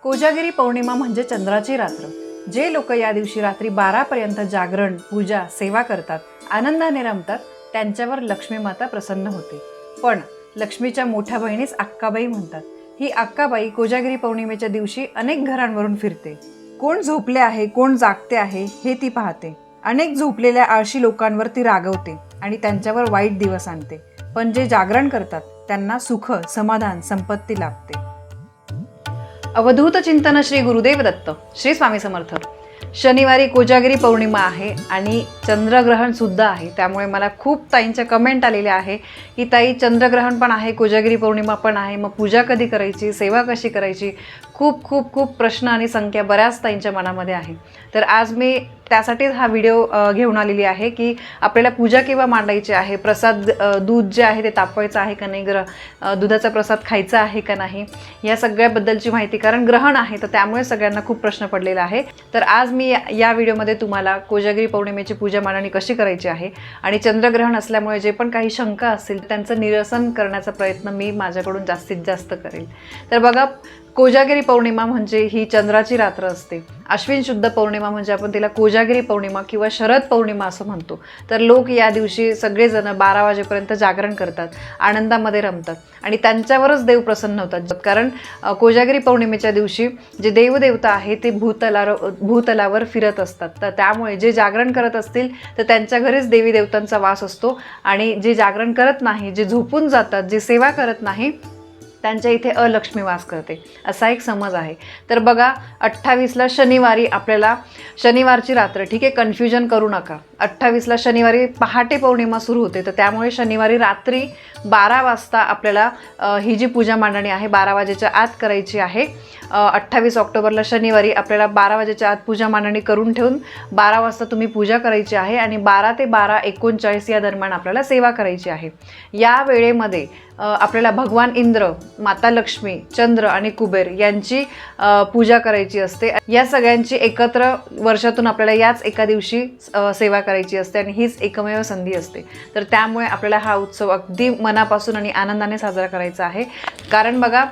कोजागिरी पौर्णिमा म्हणजे चंद्राची रात्र. जे लोक या दिवशी रात्री 12 पर्यंत जागरण, पूजा, सेवा करतात, आनंदाने रमतात, त्यांच्यावर लक्ष्मी माता प्रसन्न होते. पण लक्ष्मीच्या मोठ्या बहिणीस अक्काबाई म्हणतात. ही अक्काबाई कोजागिरी पौर्णिमेच्या दिवशी अनेक घरांवरून फिरते. कोण झोपले आहे, कोण जागते आहे हे ती पाहते. अनेक झोपलेल्या आळशी लोकांवर ती रागवते आणि त्यांच्यावर वाईट दिवस आणते. पण जे जागरण करतात त्यांना सुख, समाधान, संपत्ती लाभते. अवधूत चिंतन श्री गुरुदेव दत्त. श्री स्वामी समर्थ. शनिवारी कोजागिरी पौर्णिमा आहे आणि चंद्रग्रहण सुद्धा आहे. त्यामुळे मला खूप ताईंच्या कमेंट आलेल्या आहे की ताई चंद्रग्रहण पण आहे, कोजागिरी पौर्णिमा पण आहे, मग पूजा कधी करायची, सेवा कशी करायची, खूप खूप खूप प्रश्न आणि संख्या बऱ्याच ताईंच्या मनामध्ये आहे. तर आज मी त्यासाठीच हा व्हिडिओ घेऊन आलेली आहे की आपल्याला पूजा केव्हा मांडायची आहे, प्रसाद दूध जे आहे ते तापवायचं आहे का नाही, दुधाचा प्रसाद खायचा आहे का नाही, या सगळ्याबद्दलची माहिती. कारण ग्रहण आहे तर त्यामुळे सगळ्यांना खूप प्रश्न पडलेला आहे. तर आज मी या व्हिडिओमध्ये तुम्हाला कोजागिरी पौर्णिमेची पूजा मांडणी कशी करायची आहे आणि चंद्रग्रहण असल्यामुळे जे पण काही शंका असतील त्यांचं निरसन करण्याचा प्रयत्न मी माझ्याकडून जास्तीत जास्त करेल. तर बघा, कोजागिरी पौर्णिमा म्हणजे ही चंद्राची रात्र असते. अश्विन शुद्ध पौर्णिमा म्हणजे आपण तिला कोजागिरी पौर्णिमा किंवा शरद पौर्णिमा असं म्हणतो. तर लोक या दिवशी सगळेजण 12 वाजेपर्यंत जागरण करतात, आनंदामध्ये रमतात आणि त्यांच्यावरच देव प्रसन्न होतात. कारण कोजागिरी पौर्णिमेच्या दिवशी जे देवदेवता आहे ते भूतलावर फिरत असतात. तर त्यामुळे जे जागरण करत असतील तर त्यांच्या घरीच देवी देवतांचा वास असतो आणि जे जागरण करत नाही, जे झोपून जातात, जे सेवा करत नाही, त्यांच्या इथे अलक्ष्मी वास करते, असा एक समज आहे. तर बघा, 28ला शनिवारी आपल्याला शनिवारची रात्र, ठीक आहे, कन्फ्युजन करू नका. 28ला शनिवारी पहाटे पौर्णिमा सुरू होते. तर त्यामुळे शनिवारी रात्री 12 वाजता आपल्याला ही जी पूजा मांडणी आहे 12 वाजेच्या आत करायची आहे. 28 ऑक्टोबरला शनिवारी आपल्याला 12 वाजेच्या आत पूजा मांडणी करून ठेवून 12 वाजता तुम्ही पूजा करायची आहे आणि 12 ते 12:39 या दरम्यान आपल्याला सेवा करायची आहे. या वेळेमध्ये आपल्याला भगवान इंद्र, माता लक्ष्मी, चंद्र आणि कुबेर यांची पूजा करायची असते. या सगळ्यांची एकत्र वर्षातून आपल्याला याच एका दिवशी सेवा करायची असते आणि हीच एकमेव संधी असते. तर त्यामुळे आपल्याला हा उत्सव अगदी मनापासून आणि आनंदाने साजरा करायचा आहे. कारण बघा,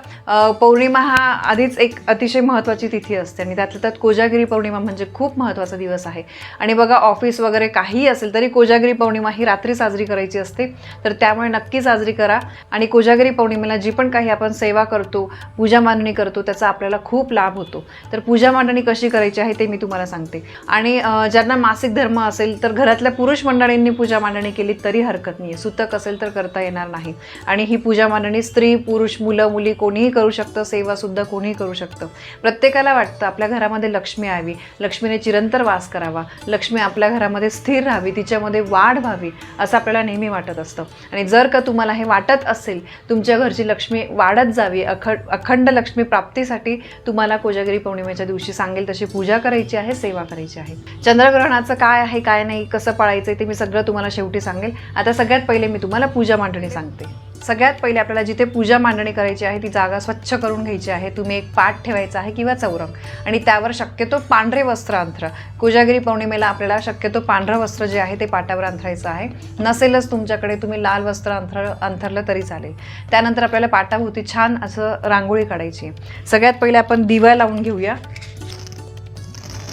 पौर्णिमा हा आधीच एक अतिशय महत्त्वाची तिथी असते आणि त्यातल्या त्यात कोजागिरी पौर्णिमा म्हणजे खूप महत्त्वाचा दिवस आहे. आणि बघा, ऑफिस वगैरे काहीही असेल तरी कोजागिरी पौर्णिमा ही रात्री साजरी करायची असते. तर त्यामुळे नक्की साजरी करा. आणि कोजागिरी पौर्णिमेला जी पण काही आपण सेवा करतो, पूजा मांडणी करतो, त्याचा आपल्याला खूप लाभ होतो. तर पूजा मांडणी कशी करायची आहे ते मी तुम्हाला सांगते. आणि ज्यांना मासिक धर्म असेल तर घरातल्या पुरुष मंडळींनी पूजा मांडणी केली तरी हरकत नाही आहे. सुतक असेल तर करता येणार नाही. आणि ही पूजा मांडणी स्त्री, पुरुष, मुलं, मुली कोणीही करू शकतं. सेवासुद्धा कोणीही करू शकतं. प्रत्येकाला वाटतं आपल्या घरामध्ये लक्ष्मी यावी, लक्ष्मीने चिरंतर वास करावा, लक्ष्मी आपल्या घरामध्ये स्थिर राहावी, तिच्यामध्ये वाढ व्हावी, असं आपल्याला नेहमी वाटत असतं. आणि जर का तुम्हाला हे वाटत असेल, तुमच्या घरची लक्ष्मी वाढत जावी, अखंड लक्ष्मी प्राप्तीसाठी तुम्हाला कोजागिरी पौर्णिमेच्या दिवशी सांगेल तशी पूजा करायची आहे, सेवा करायची आहे. चंद्रग्रहणाचं काय आहे, काय नाही, कसं पाळायचं ते मी सगळं तुम्हाला शेवटी सांगेल. आता सगळ्यात पहिले मी तुम्हाला पूजा मांडणी सांगते. सगळ्यात पहिले आपल्याला जिथे पूजा मांडणी करायची आहे ती जागा स्वच्छ करून घ्यायची आहे. तुम्ही एक पाट ठेवायचा आहे किंवा चौरंग आणि त्यावर शक्यतो पांढरे वस्त्र अंथरा. कोजागिरी पौर्णिमेला आपल्याला शक्यतो पांढरं वस्त्र जे आहे ते पाटावर अंथरायचं आहे. नसेलच तुमच्याकडे, तुम्ही लाल वस्त्र अंथरलं तरी चालेल. त्यानंतर आपल्याला पाटाभोवती छान असं रांगोळी काढायची. सगळ्यात पहिले आपण दिवा लावून घेऊया.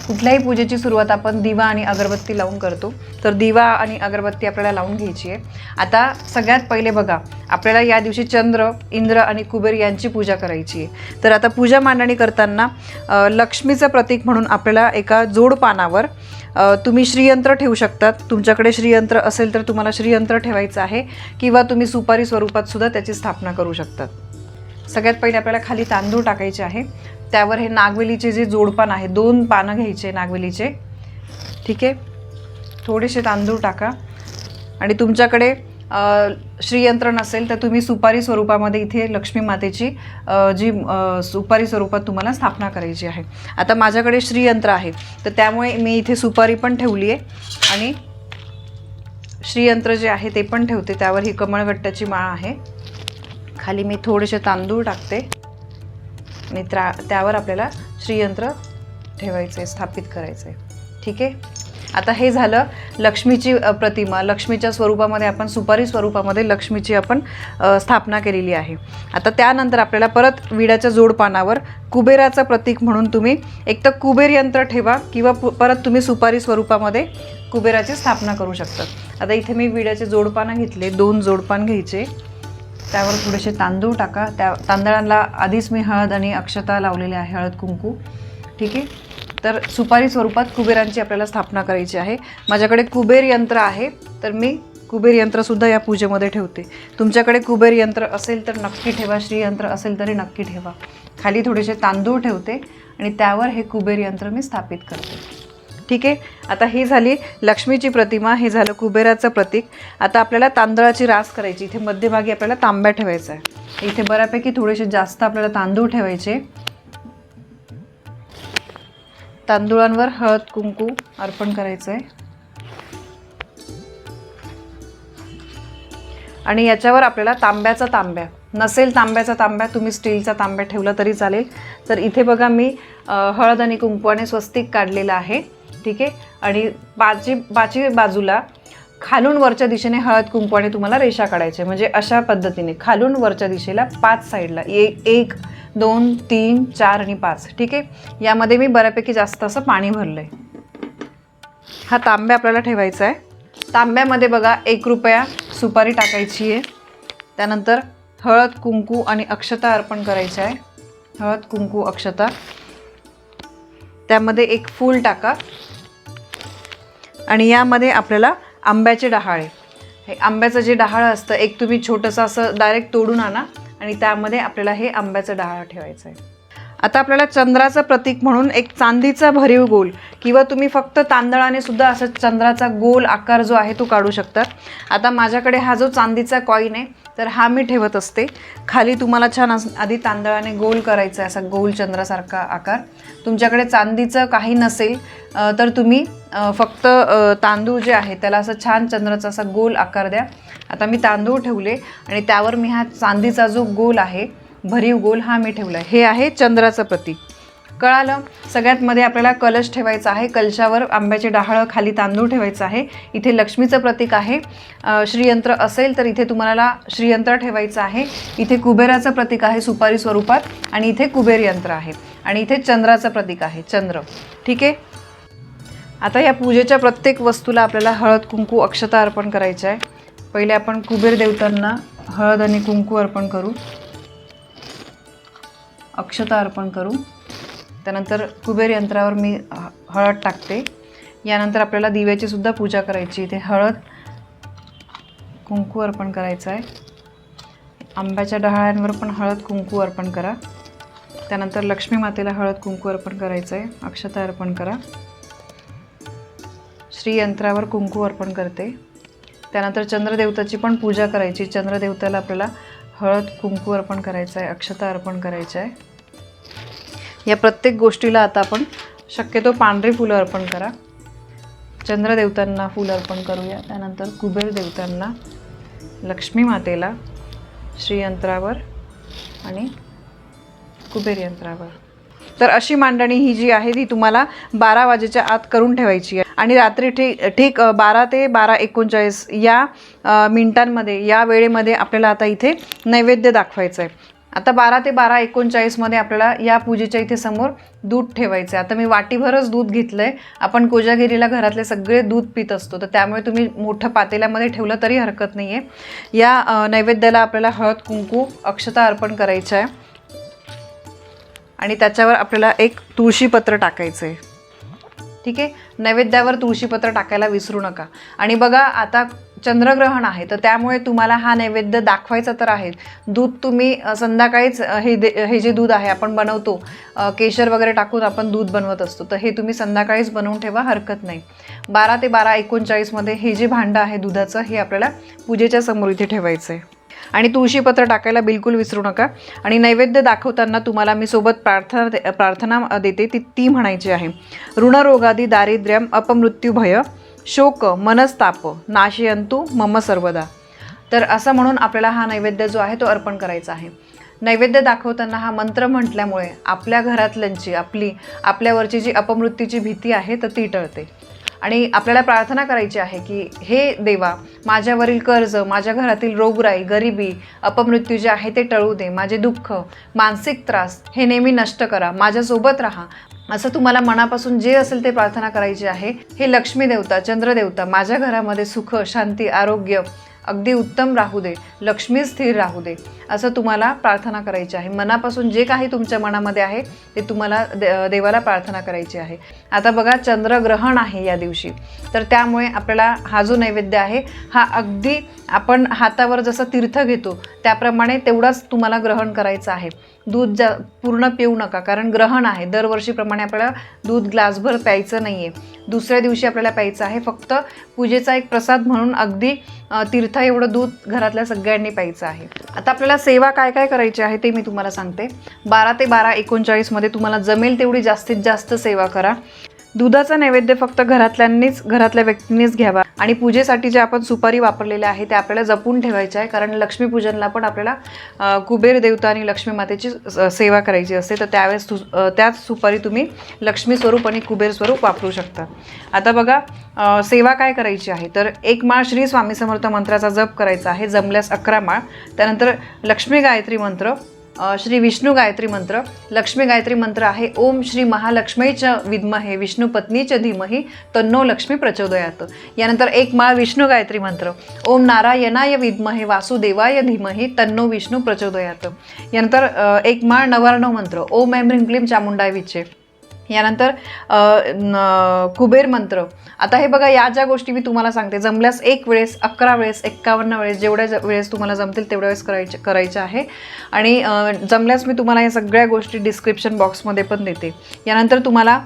कुठल्याही पूजेची सुरुवात आपण दिवा आणि अगरबत्ती लावून करतो. तर दिवा आणि अगरबत्ती आपल्याला लावून घ्यायची आहे. आता सगळ्यात पहिले बघा, आपल्याला या दिवशी चंद्र, इंद्र आणि कुबेर यांची पूजा करायची आहे. तर आता पूजा मांडणी करताना लक्ष्मीचं प्रतीक म्हणून आपल्याला एका जोड पानावर तुम्ही श्रीयंत्र ठेवू शकतात. तुमच्याकडे श्रीयंत्र असेल तर तुम्हाला श्रीयंत्र ठेवायचं आहे किंवा तुम्ही सुपारी स्वरूपात सुद्धा त्याची स्थापना करू शकतात. सगळ्यात पहिले आपल्याला खाली तांदूळ टाकायचे आहे. त्यावर हे नागवेलीचे जे जोडपान आहे, 2 पानं घ्यायचे नागवेलीचे, ठीक आहे. थोडेसे तांदूळ टाका आणि तुमच्याकडे श्रीयंत्र नसेल तर तुम्ही सुपारी स्वरूपामध्ये इथे लक्ष्मी मातेची जी सुपारी स्वरूपात तुम्हाला स्थापना करायची आहे. आता माझ्याकडे श्रीयंत्र आहे तर त्यामुळे मी इथे सुपारी पण ठेवली आहे आणि श्रीयंत्र जे आहे ते पण ठेवते. त्यावर ही कमळगट्ट्याची माळ आहे. खाली मी थोडेसे तांदूळ टाकते आणि त्यावर आपल्याला श्रीयंत्र ठेवायचं आहे, स्थापित करायचं आहे, ठीक आहे. आता हे झालं लक्ष्मीची प्रतिमा. लक्ष्मीच्या स्वरूपामध्ये आपण सुपारी स्वरूपामध्ये लक्ष्मीची आपण स्थापना केलेली आहे. आता त्यानंतर आपल्याला परत विड्याच्या जोडपानावर कुबेराचं प्रतीक म्हणून तुम्ही एक तर कुबेर यंत्र ठेवा किंवा परत तुम्ही सुपारी स्वरूपामध्ये कुबेराची स्थापना करू शकता. आता इथे मी विड्याचे जोडपानं घेतले, 2 जोडपान घ्यायचे. त्यावर थोडेसे तांदूळ टाका. त्या तांदळांना आधीच मी हळद आणि अक्षता लावलेले आहे, हळद कुंकू. ठीक आहे. तर सुपारी स्वरूपात कुबेरांची आपल्याला स्थापना करायची आहे. माझ्याकडे कुबेर यंत्र आहे, तर मी कुबेर यंत्रसुद्धा या पूजेमध्ये ठेवते. तुमच्याकडे कुबेर यंत्र असेल तर नक्की ठेवा, श्रीयंत्र असेल तरी नक्की ठेवा. खाली थोडेसे तांदूळ ठेवते आणि त्यावर हे कुबेर यंत्र मी स्थापित करते. ठीक आहे. आता ही झाली लक्ष्मीची प्रतिमा, हे झालं कुबेराचं प्रतीक. आता आपल्याला तांदळाची रास करायची. इथे मध्यभागी आपल्याला तांब्या ठेवायचा आहे. इथे बऱ्यापैकी थोडेसे जास्त आपल्याला तांदूळ ठेवायचे. तांदूळांवर हळद कुंकू अर्पण करायचं आहे आणि याच्यावर आपल्याला तांब्याचा तांब्या, नसेल तांब्याचा तांब्या तुम्ही स्टीलचा तांब्या ठेवला तरी चालेल. तर इथे बघा मी हळद आणि कुंकवाने स्वस्तिक काढलेलं आहे. ठीक आहे. आणि पाचवी बाजूला खालून वरच्या दिशेने हळद कुंकवाने तुम्हाला रेषा काढायचे. म्हणजे अशा पद्धतीने खालून वरच्या दिशेला 5 साईडला 1 2 3 4 आणि 5. ठीक आहे. यामध्ये मी बऱ्यापैकी जास्त असं पाणी भरलं आहे. हा तांब्या आपल्याला ठेवायचा आहे. तांब्यामध्ये बघा 1 रुपया सुपारी टाकायची आहे. त्यानंतर हळद कुंकू आणि अक्षता अर्पण करायची आहे. हळद कुंकू अक्षता. त्यामध्ये 1 फूल टाका आणि यामध्ये आपल्याला आंब्याचे डहाळे, हे आंब्याचं जे डहाळं असतं एक तुम्ही छोटंसं असं डायरेक्ट तोडून आणा आणि त्यामध्ये आपल्याला हे आंब्याचं डहाळं ठेवायचं आहे. आता आपल्याला चंद्राचं प्रतीक म्हणून एक चांदीचा भरीव गोल किंवा तुम्ही फक्त तांदळाने सुद्धा असं चंद्राचा गोल आकार जो आहे तो काढू शकता. आता माझ्याकडे हा जो चांदीचा कॉईन आहे तर हा मी ठेवत असते. खाली तुम्हाला छान आधी तांदळाने गोल करायचा आहे, असा गोल चंद्रासारखा आकार. तुमच्याकडे चांदीचं काही नसेल तर तुम्ही फक्त तांदूळ जे आहे त्याला असं छान चंद्राचा असा गोल आकार द्या. आता मी तांदूळ ठेवले आणि त्यावर मी हा चांदीचा जो गोल आहे भरीव गोल हा मी ठेवला आहे. हे आहे चंद्राचं प्रतीक. कळालं. सगळ्यात मध्ये आपल्याला कलश ठेवायचा आहे. कलशावर आंब्याचे डहाळं, खाली तांदूळ ठेवायचं आहे. इथे लक्ष्मीचं प्रतीक आहे. श्रीयंत्र असेल तर इथे तुम्हाला श्रीयंत्र ठेवायचं आहे. इथे कुबेराचं प्रतीक आहे सुपारी स्वरूपात आणि इथे कुबेर यंत्र आहे आणि इथे चंद्राचं प्रतीक आहे, चंद्र. ठीक आहे. आता या पूजेच्या प्रत्येक वस्तूला आपल्याला हळद कुंकू अक्षता अर्पण करायचं आहे. पहिले आपण कुबेर देवतांना हळद आणि कुंकू अर्पण करू, अक्षता अर्पण करू. त्यानंतर कुबेर यंत्रावर मी हळद टाकते. यानंतर आपल्याला दिव्याची सुद्धा पूजा करायची. इथे हळद कुंकू अर्पण करायचं आहे. आंब्याच्या डहाळ्यांवर पण हळद कुंकू अर्पण करा. त्यानंतर लक्ष्मी मातेला हळद कुंकू अर्पण करायचं आहे, अक्षता अर्पण करा. श्रीयंत्रावर कुंकू अर्पण करते. त्यानंतर चंद्रदेवताची पण पूजा करायची. चंद्रदेवताला आपल्याला हळद कुंकू अर्पण करायचं आहे, अक्षता अर्पण करायचं आहे. या प्रत्येक गोष्टीला आता आपण शक्यतो पांढरी फुलं अर्पण करा. चंद्रदेवतांना फुल अर्पण करूया. त्यानंतर कुबेर देवतांना, लक्ष्मी मातेला, श्रीयंत्रावर आणि कुबेर यंत्रावर. तर अशी मांडणी ही जी आहे ती तुम्हाला 12 वाजेच्या आत करून ठेवायची आहे आणि रात्री ठीक 12 ते 12:39 या मिनिटांमध्ये, या वेळेमध्ये आपल्याला आता इथे नैवेद्य दाखवायचं आहे. आता 12 ते 12:39 मध्ये आपल्याला या पूजेच्या इथे समोर दूध ठेवायचं आहे. आता मी वाटीभरच दूध घेतलं आहे. आपण कोजागिरीला घरातले सगळे दूध पित असतो, तर त्यामुळे तुम्ही मोठं पातेल्यामध्ये ठेवलं तरी हरकत नाही आहे. या नैवेद्याला आपल्याला हळद कुंकू अक्षता अर्पण करायचं आहे आणि त्याच्यावर आपल्याला एक तुळशीपत्र टाकायचं आहे. ठीक आहे. नैवेद्यावर तुळशीपत्र टाकायला विसरू नका. आणि बघा आता चंद्रग्रहण आहे, तर त्यामुळे तुम्हाला हा नैवेद्य दाखवायचा तर आहे. दूध तुम्ही संध्याकाळीच हे जे दूध आहे आपण बनवतो, केशर वगैरे टाकून आपण दूध बनवत असतो, तर हे तुम्ही संध्याकाळीच बनवून ठेवा, हरकत नाही. 12 ते 12:39 मध्ये हे जे भांडं आहे दुधाचं हे आपल्याला पूजेच्या समोर इथे ठेवायचं आहे. आणि तुळशीपत्र टाकायला बिलकुल विसरू नका. आणि नैवेद्य दाखवताना तुम्हाला मी सोबत प्रार्थना देते, ती म्हणायची आहे. ऋणरोगादी दारिद्र्यम अपमृत्यू भय शोक मनस्ताप नाशयंतु मम सर्वदा. तर असं म्हणून आपल्याला हा नैवेद्य जो आहे तो अर्पण करायचा आहे. नैवेद्य दाखवताना हा मंत्र म्हटल्यामुळे आपल्या घरातल्यांची आपल्यावरची जी अपमृत्यूची भीती आहे तर ती टळते. आणि आपल्याला प्रार्थना करायची आहे की हे देवा, माझ्यावरील कर्ज, माझ्या घरातील रोगराई, गरिबी, अपमृत्यू जे आहे ते टळू दे, माझे दुःख, मानसिक त्रास हे नेहमी नष्ट करा, माझ्यासोबत राहा, असं तुम्हाला मनापासून जे असेल ते प्रार्थना करायची आहे. हे लक्ष्मी देवता, चंद्रदेवता, माझ्या घरामध्ये सुख, शांती, आरोग्य अगदी उत्तम राहू दे, लक्ष्मी स्थिर राहू दे, असं तुम्हाला प्रार्थना करायची आहे. मनापासून जे काही तुमच्या मनामध्ये आहे ते तुम्हाला देवाला प्रार्थना करायची आहे. आता बघा, चंद्रग्रहण आहे या दिवशी, तर त्यामुळे आपल्याला हा जो नैवेद्य आहे हा अगदी आपण हातावर जसं तीर्थ घेतो त्याप्रमाणे तेवढाच तुम्हाला ग्रहण करायचं आहे. दूध पूर्ण पिऊ नका, कारण ग्रहण आहे. दरवर्षीप्रमाणे आपल्याला दूध ग्लासभर प्यायचं नाही आहे. दुसऱ्या दिवशी आपल्याला प्यायचं आहे. फक्त पूजेचा एक प्रसाद म्हणून अगदी तीर्थ एवढं दूध घरातल्या सगळ्यांनी प्यायचं आहे. आता आपल्याला सेवा काय काय करायची आहे ते मी तुम्हाला सांगते. 12 ते 12:39 तुम्हाला जमेल तेवढी जास्तीत जास्त सेवा करा. दुधाचा नैवेद्य फक्त घरातल्या व्यक्तींनीच घ्यावा आणि पूजेसाठी जे आपण सुपारी वापरलेले आहे ते आपल्याला जपून ठेवायचे आहे, कारण लक्ष्मीपूजनला पण आपल्याला कुबेर देवता आणि लक्ष्मी मातेची सेवा करायची असते. तर त्यावेळेस त्याच सुपारी तुम्ही लक्ष्मी स्वरूप आणि कुबेर स्वरूप वापरू शकता. आता बघा, सेवा काय करायची आहे तर 1 माळ श्री स्वामी समर्थ मंत्राचा जप करायचा आहे, जमल्यास 11 माळ. त्यानंतर लक्ष्मी गायत्री मंत्र, श्री विष्णू गायत्री मंत्र. लक्ष्मी गायत्री मंत्र आहे ओम श्री महालक्ष्मीच विद्महे विष्णू पत्नीच धीमहि तन्नो लक्ष्मी प्रचोदयात. यानंतर 1 माळ विष्णू गायत्री मंत्र, ओम नारायणाय विद्महे वासुदेवाय धीमहि तन्नो विष्णू प्रचोदयात. यानंतर 1 माळ नवार्णव मंत्र, ओम ऐं ह्रीं क्लीं चामुंडाय विचे. यानंतर कुबेर मंत्र. आता हे बघा, या ज्या गोष्टी मी तुम्हाला सांगते जमल्यास 1 वेळेस, 11 वेळेस, 51 वेळेस, जेवढ्या वेळेस तुम्हाला जमतील तेवढ्या वेळेस करायचं आहे. आणि जमल्यास मी तुम्हाला या सगळ्या गोष्टी डिस्क्रिप्शन बॉक्समध्ये पण देते. यानंतर तुम्हाला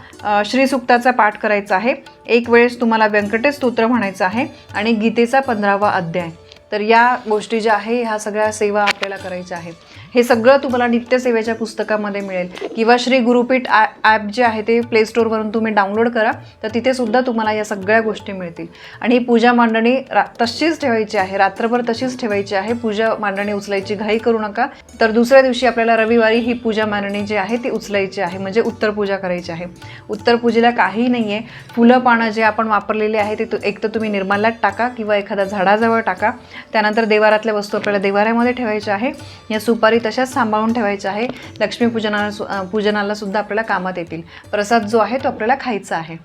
श्रीसुक्ताचा पाठ करायचा आहे. 1 वेळेस तुम्हाला व्यंकटेश स्तोत्र म्हणायचं आहे आणि गीतेचा 15वा अध्याय. तर या गोष्टी ज्या आहे ह्या सगळ्या सेवा आपल्याला करायच्या आहे. हे सगळं तुम्हाला नित्यसेवेच्या पुस्तकामध्ये मिळेल किंवा श्री गुरुपीठ ॲप जे आहे ते प्ले स्टोअरवरून तुम्ही डाउनलोड करा, तर तिथे सुद्धा तुम्हाला या सगळ्या गोष्टी मिळतील. आणि ही पूजा मांडणी तशीच ठेवायची आहे, रात्रभर तशीच ठेवायची आहे. पूजा मांडणी उचलायची घाई करू नका. तर दुसऱ्या दिवशी आपल्याला रविवारी ही पूजा मांडणी जी आहे ती उचलायची आहे, म्हणजे उत्तर पूजा करायची आहे. उत्तर पूजेला काहीही नाही आहे. फुलं पानं जे आपण वापरलेले आहे ते एक तर तुम्ही निर्माल्यात टाका किंवा एखाद्या झाडाजवळ टाका. त्यानंतर देवारातल्या वस्तू आपल्याला देवाऱ्यामध्ये ठेवायच्या आहे. या सुपारी तशाच सांभाळून ठेवायच्या आहे. पूजनाला सुद्धा आपल्याला कामात येतील. प्रसाद जो आहे तो आपल्याला खायचा आहे.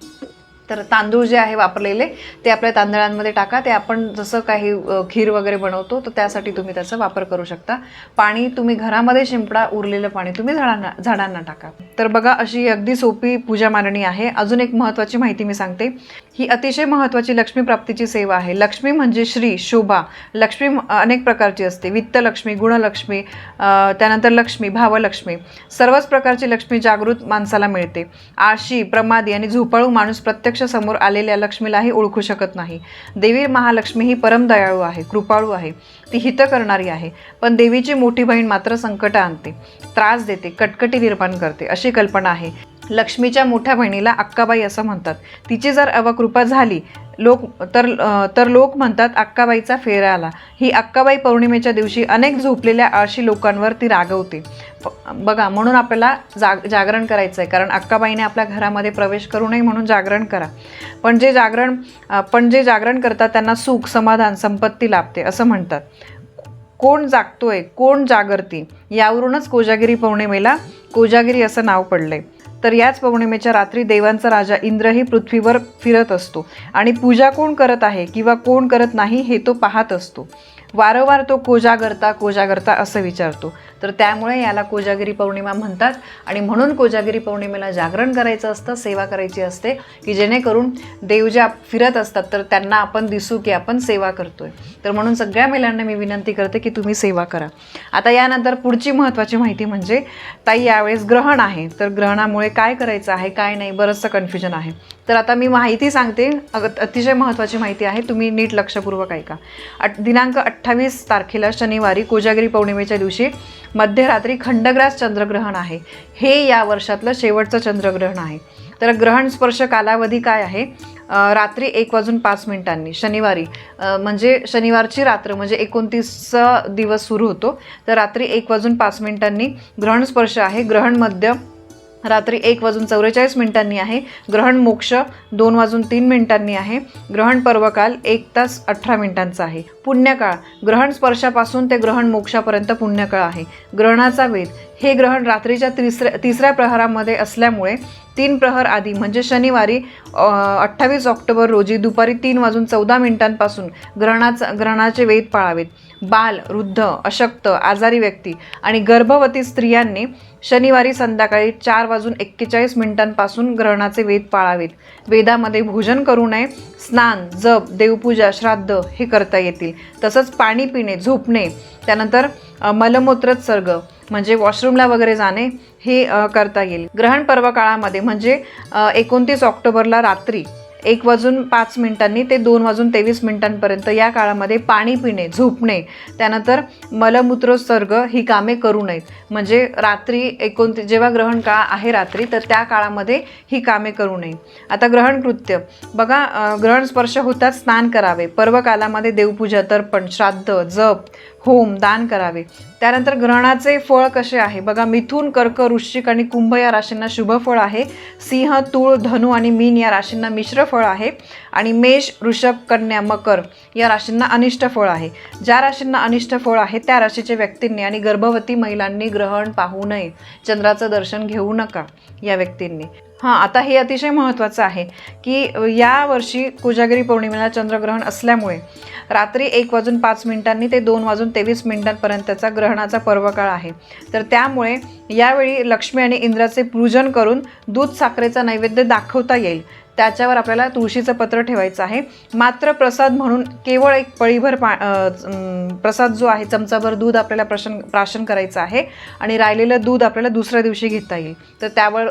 तर तांदूळ जे आहे वापरलेले ते आपल्या तांदळांमध्ये टाका. ते आपण जसं काही खीर वगैरे बनवतो तर त्यासाठी तुम्ही त्याचा वापर करू शकता. पाणी तुम्ही घरामध्ये शिंपडा, उरलेलं पाणी तुम्ही झाडांना टाका. तर बघा, अशी अगदी सोपी पूजा मांडणी आहे. अजून एक महत्त्वाची माहिती मी सांगते. ही अतिशय महत्त्वाची लक्ष्मी प्राप्तीची सेवा आहे. लक्ष्मी म्हणजे श्री, शोभा. लक्ष्मी अनेक प्रकारची असते. वित्तलक्ष्मी, गुणलक्ष्मी, त्यानंतर लक्ष्मी, भावलक्ष्मी. सर्वच प्रकारची लक्ष्मी जागृत माणसाला मिळते. आळशी, प्रमादी आणि झोपाळू माणूस प्रत्यक्ष समोर आलेल्या लक्ष्मीलाही ओळखू शकत नाही. देवी महालक्ष्मी ही परम दयाळू आहे, कृपाळू आहे. ती हित करणारी आहे. पण देवीची मोठी बहीण मात्र संकट आणते, त्रास देते, कटकटी निर्माण करते, अशी कल्पना आहे. लक्ष्मीच्या मोठ्या बहिणीला अक्काबाई असं म्हणतात. तिची जर अवकृपा झाली तर लोक म्हणतात अक्काबाईचा फेरा आला. ही अक्काबाई पौर्णिमेच्या दिवशी अनेक झोपलेल्या आळशी लोकांवर ती रागवते. बघा, म्हणून आपल्याला जागरण करायचं आहे, कारण अक्काबाईने आपल्या घरामध्ये प्रवेश करू नये म्हणून जागरण करा. पण जे जागरण करतात त्यांना सुख, समाधान, संपत्ती लाभते असं म्हणतात. कोण जागतोय, कोण जागरती, यावरूनच कोजागिरी पौर्णिमेला कोजागिरी असं नाव पडलंय. तर याच पौर्णिमेच्या रात्री देवांचा राजा इंद्रही पृथ्वीवर फिरत असतो आणि पूजा कोण करत आहे किंवा कोण करत नाही हे तो पाहत असतो. वारंवार तो कोजागरता असं विचारतो. तर त्यामुळे याला कोजागिरी पौर्णिमा म्हणतात. आणि म्हणून कोजागिरी पौर्णिमेला जागरण करायचं असतं, सेवा करायची असते, की जेणेकरून देव ज्या फिरत असतात तर त्यांना आपण दिसू की आपण सेवा करतोय. तर म्हणून सगळ्या महिलांना मी विनंती करते की तुम्ही सेवा करा. आता यानंतर पुढची महत्त्वाची माहिती म्हणजे ताई, यावेळेस ग्रहण आहे. तर ग्रहणामुळे काय करायचं आहे, काय नाही, बरंचसं कन्फ्युजन आहे. तर आता मी माहिती सांगते, अतिशय महत्त्वाची माहिती आहे, तुम्ही नीट लक्षपूर्वक ऐका. दिनांक 28 तारखेला शनिवारी कोजागिरी पौर्णिमेच्या दिवशी मध्यरात्री खंडग्रास चंद्रग्रहण आहे. हे या वर्षातलं शेवटचं चंद्रग्रहण आहे. तर ग्रहण स्पर्श कालावधी काय आहे, रात्री 1:05 शनिवारी, म्हणजे शनिवारची रात्र म्हणजे 29 दिवस सुरू होतो. तर रात्री 1:05 ग्रहण स्पर्श आहे. ग्रहण मध्य रात्री 1:44 आहे. ग्रहण मोक्ष 2:03 आहे. ग्रहण पर्वकाल 1:18 आहे. पुण्यकाळ ग्रहण स्पर्शापासून ते ग्रहण मोक्षापर्यंत पुण्यकाळ आहे. ग्रहणाचा वेध हे ग्रहण रात्रीच्या तिसऱ्या प्रहरामध्ये असल्यामुळे 3 प्रहर आधी म्हणजे शनिवारी 28 ऑक्टोबर रोजी दुपारी 3:14 ग्रहणाचे वेध पाळावेत. बाल, वृद्ध, अशक्त, आजारी व्यक्ती आणि गर्भवती स्त्रियांनी शनिवारी संध्याकाळी 4:41 ग्रहणाचे वेध पाळावेत. वेदामध्ये भोजन करू नये. स्नान, जप, देवपूजा, श्राद्ध हे करता येतील. तसंच पाणी पिणे, झोपणे, त्यानंतर मलमूत्रोत्सर्ग म्हणजे वॉशरूमला वगैरे जाणे हे करता येईल. ग्रहण पर्व काळामध्ये म्हणजे 29 ऑक्टोबरला रात्री 1:05 ते 2:23 या काळामध्ये पाणी पिणे, झोपणे, त्यानंतर मलमूत्रोत्सर्ग ही कामे करू नयेत. म्हणजे रात्री जेव्हा ग्रहण काळ आहे रात्री, तर त्या काळामध्ये ही कामे करू नये. आता ग्रहण कृत्य बघा, ग्रहण स्पर्श होताच स्नान करावे. पर्वकालामध्ये देवपूजा, तर्पण, श्राद्ध, जप, होम, दान करावे. त्यानंतर ग्रहणाचे फळ कसे आहे बघा, मिथुन, कर्क, वृश्चिक आणि कुंभ या राशींना शुभ फळ आहे. सिंह, तूळ, धनु आणि मीन या राशींना मिश्र फळ आहे. आणि मेष, वृषभ, कन्या, मकर या राशींना अनिष्ट फळ आहे. ज्या राशींना अनिष्ट फळ आहे त्या राशीच्या व्यक्तींनी आणि गर्भवती महिलांनी ग्रहण पाहू नये. चंद्राचं दर्शन घेऊ नका या व्यक्तींनी. आता हे अतिशय महत्त्वाचं आहे की या वर्षी कोजागिरी पौर्णिमेला चंद्रग्रहण असल्यामुळे रात्री 1:05 ते 2:23 ग्रहणाचा पर्वकाळ आहे. तर त्यामुळे यावेळी लक्ष्मी आणि इंद्राचे पूजन करून दूध साखरेचा नैवेद्य दाखवता येईल. त्याच्यावर आपल्याला तुळशीचं पत्र ठेवायचं आहे. मात्र प्रसाद म्हणून केवळ एक पळीभर प्रसाद जो आहे, चमचाभर दूध आपल्याला प्राशन करायचं आहे आणि राहिलेलं दूध आपल्याला दुसऱ्या दिवशी घेता येईल. तर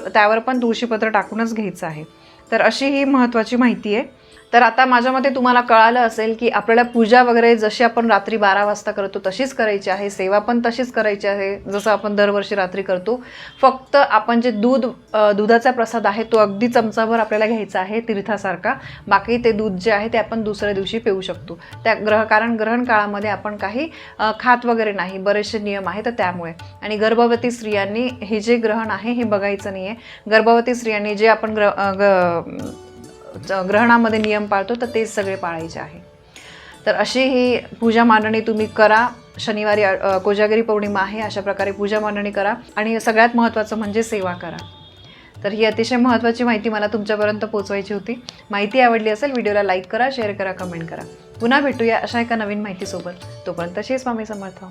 त्यावर पण तुळशीपत्र टाकूनच घ्यायचं आहे. तर अशी ही महत्त्वाची माहिती आहे. तर आता माझ्या मते तुम्हाला कळालं असेल की आपल्याला पूजा वगैरे जशी आपण रात्री 12 वाजता करतो तशीच करायची आहे. सेवा पण तशीच करायची आहे जसं आपण दरवर्षी रात्री करतो. फक्त आपण जे दुधाचा प्रसाद आहे तो अगदी चमचाभर आपल्याला घ्यायचा आहे तीर्थासारखा. बाकी ते दूध जे आहे ते आपण दुसऱ्या दिवशी पिऊ शकतो. कारण ग्रहण काळामध्ये आपण काही खात वगैरे नाही, बरेचसे नियम आहेत. तर त्यामुळे आणि गर्भवती स्त्रियांनी हे जे ग्रहण आहे हे बघायचं नाही आहे. गर्भवती स्त्रियांनी जे आपण ग्रहणामध्ये नियम पाळतो तर तेच सगळे पाळायचे आहे. तर अशी ही पूजा मांडणी तुम्ही करा. शनिवारी कोजागिरी पौर्णिमा आहे, अशा प्रकारे पूजा मांडणी करा आणि सगळ्यात महत्त्वाचं म्हणजे सेवा करा. तर ही अतिशय महत्त्वाची माहिती मला तुमच्यापर्यंत पोहोचवायची होती. माहिती आवडली असेल व्हिडिओला लाईक करा, शेअर करा, कमेंट करा. पुन्हा भेटूया अशा एका नवीन माहितीसोबत. तोपर्यंत श्री स्वामी समर्थ.